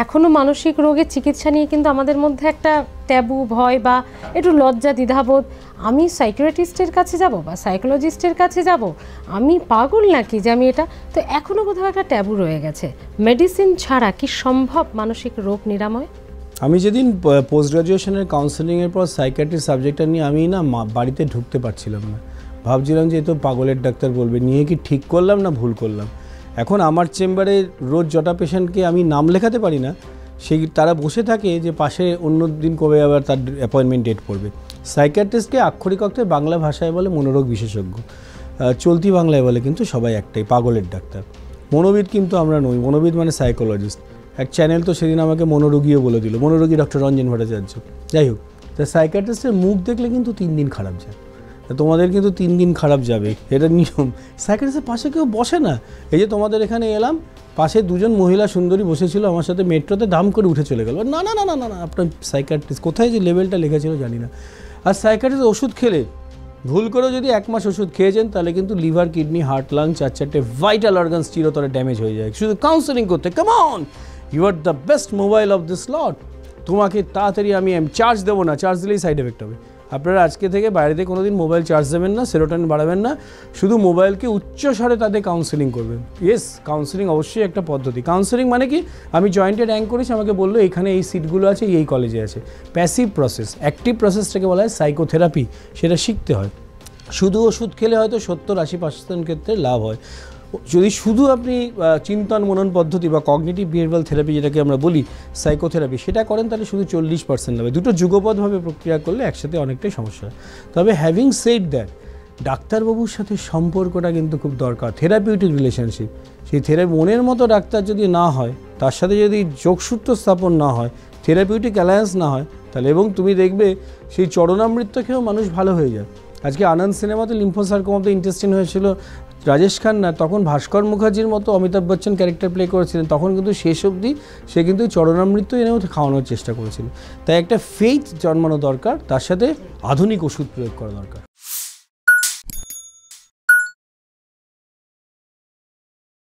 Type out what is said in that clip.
এখনো মানসিক রোগের চিকিৎসা নিয়ে কিন্তু আমাদের মধ্যে একটা ট্যাবু, ভয় বা একটু লজ্জা, দ্বিধাবোধ। আমি সাইকিয়াট্রিস্টের কাছে যাব বা সাইকোলজিস্টের কাছে যাব, আমি পাগল নাকি যে আমি এটা, তো এখনো কোথাও একটা ট্যাবু রয়ে গেছে। মেডিসিন ছাড়া কি সম্ভব মানসিক রোগ নিরাময়? আমি যেদিন পোস্ট গ্রাজুয়েশনের কাউন্সেলিংয়ের পর সাইকিয়াট্রি সাবজেক্টটা নিয়ে আমি না বাড়িতে ঢুকতে পারছিলাম না, ভাবছিলাম যে এ তো পাগলের ডাক্তার বলবে, নিয়ে কি ঠিক করলাম না ভুল করলাম। এখন আমার চেম্বারে রোজ যটা পেশেন্টকে আমি নাম লেখাতে পারি না, সেই তারা বসে থাকে যে পাশে অন্য দিন কবে আবার তার অ্যাপয়েন্টমেন্ট ডেট পড়বে। সাইকিয়াট্রিস্টকে আক্ষরিক অর্থে বাংলা ভাষায় বলে মনোরোগ বিশেষজ্ঞ, চলতি বাংলায় বলে কিন্তু সবাই একটাই, পাগলের ডাক্তার। মনোবিদ কিন্তু আমরা নই, মনোবিদ মানে সাইকোলজিস্ট। এক চ্যানেল তো সেদিন আমাকে মনোরোগীও বলে দিল, মনোরোগী ডক্টর রঞ্জন ভট্টাচার্য। যাই হোক, তা সাইকিয়াট্রিস্টের মুখ দেখলে কিন্তু 3 দিন খারাপ যায়, তোমাদের কিন্তু 3 দিন খারাপ যাবে, এটা নিয়ম। সাইকিয়াট্রিস্টের পাশে কেউ বসে না। এই যে তোমাদের এখানে এলাম, পাশে 2জন মহিলা সুন্দরী বসেছিল আমার সাথে, মেট্রোতে দাম করে উঠে চলে গেল। না না না না না না, আপনার সাইকিয়াট্রিস্ট কোথায়, যে লেভেলটা লেখা জানি না। আর সাইকিয়াট্রিস্ট ওষুধ খেলে, ভুল করেও যদি 1 মাস ওষুধ খেয়েছেন, তাহলে কিন্তু লিভার, কিডনি, হার্ট, লাং 4-4টে ভাইটাল অর্গানস চিরতরে ড্যামেজ হয়ে যায় শুধু কাউন্সেলিং করতে। Come on, you are the best mobile of this lot. তোমাকে তাড়াতাড়ি আমি চার্জ দেবো না, চার্জ দিলেই সাইড এফেক্ট হবে। আপনারা আজকে থেকে বাইরেতে কোনো দিন মোবাইল চার্জ দেবেন না, সেরোটোনিন বাড়াবেন না, শুধু মোবাইলকে উচ্চ স্বরে তাদের কাউন্সেলিং করবেন। ইয়েস, কাউন্সেলিং অবশ্যই একটা পদ্ধতি। কাউন্সেলিং মানে কি, আমি জয়েন্টে র্যাঙ্ক করেছি, আমাকে বললো এখানে এই সিটগুলো আছে, এই কলেজে আছে। Passive process. অ্যাক্টিভ প্রসেসটাকে বলা হয় সাইকোথেরাপি, সেটা শিখতে হয়। শুধু ওষুধ খেলে হয়তো 70-80% ক্ষেত্রে লাভ হয়। যদি শুধু আপনি চিন্তন মনন পদ্ধতি বা কগনিটিভ বিহেভিয়ারাল থেরাপি যেটাকে আমরা বলি সাইকোথেরাপি, সেটা করেন, তাহলে শুধু 40% লাভ। দুটো যুগপৎভাবে প্রক্রিয়া করলে একসাথে অনেকটাই সমস্যা হয়। তবে হ্যাভিং সেড দ্যাট, ডাক্তারবাবুর সাথে সম্পর্কটা কিন্তু খুব দরকার, থেরাপিউটিক রিলেশনশিপ। সেই থেরাপি মনের মতো ডাক্তার যদি না হয়, তার সাথে যদি যোগসূত্র স্থাপন না হয়, থেরাপিউটিক অ্যালায়েন্স না হয়, তাহলে এবং তুমি দেখবে সেই চরণামৃত খেয়েও মানুষ ভালো হয়ে যায়। আজকে আনন্দ সিনেমাতে লিম্ফোসার্কোমা অফ দ্য ইন্টেস্টাইন হয়েছিল, রাজেশ খান্না তখন ভাস্কর মুখার্জির মতো অমিতাভ বচ্চন ক্যারেক্টার প্লে করেছিলেন, তখন কিন্তু শেষ অবধি সে কিন্তু চরণামৃত্যু এনেও খাওয়ানোর চেষ্টা করেছিল। তাই একটা ফেইথ জন্মানো দরকার, তার সাথে আধুনিক ওষুধ প্রয়োগ করা দরকার।